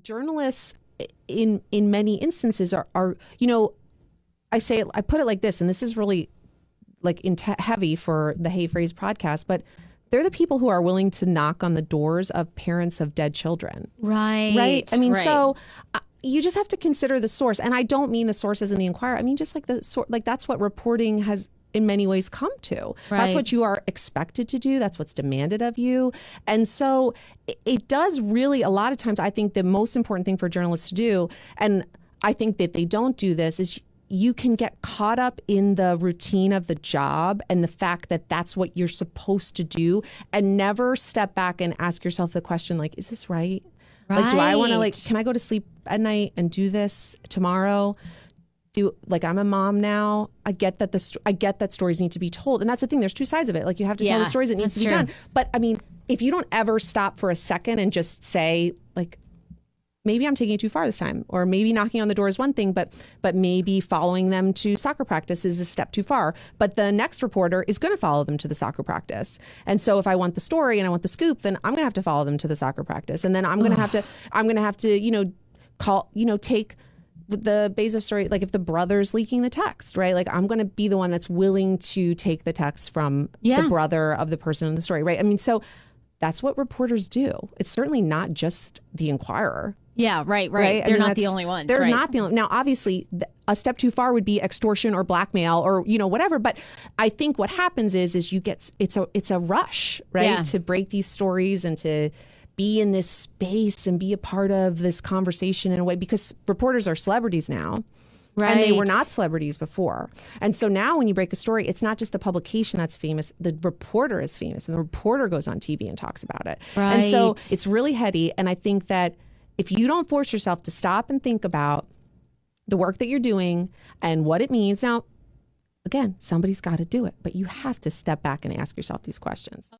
journalists in many instances are I put it like this, and this is really like heavy for the Hey Phrase podcast, but they're the people who are willing to knock on the doors of parents of dead children. Right. I mean, so you just have to consider the source. And I don't mean the sources in the Inquirer. I mean, just like that's what reporting has in many ways come to. Right. That's what you are expected to do. That's what's demanded of you. And so it does really, a lot of times, I think the most important thing for journalists to do, and I think that they don't do this, is you can get caught up in the routine of the job and the fact that that's what you're supposed to do, and never step back and ask yourself the question, like, is this right? Like, do I want to, can I go to sleep at night and do this tomorrow? I'm a mom now. I get that stories need to be told. And that's the thing. There's two sides of it. Like, you have to tell the stories that needs to be done. But I mean, if you don't ever stop for a second and just say, like, maybe I'm taking it too far this time, or maybe knocking on the door is one thing, but maybe following them to soccer practice is a step too far. But the next reporter is going to follow them to the soccer practice. And so if I want the story and I want the scoop, then I'm going to have to follow them to the soccer practice. And then I'm going to have to, take the Bezos story, like if the brother's leaking the text, right? Like, I'm going to be the one that's willing to take the text from the brother of the person in the story, right? I mean, so that's what reporters do. It's certainly not just the Inquirer. Yeah, right. They're not the only ones. They're not the only. Now, obviously, a step too far would be extortion or blackmail or whatever. But I think what happens is you get it's a rush, right, to break these stories and to be in this space and be a part of this conversation in a way, because reporters are celebrities now. Right. And they were not celebrities before. And so now when you break a story, it's not just the publication that's famous. The reporter is famous, and the reporter goes on TV and talks about it. Right. And so it's really heady. And I think that if you don't force yourself to stop and think about the work that you're doing and what it means. Now, again, somebody's got to do it, but you have to step back and ask yourself these questions.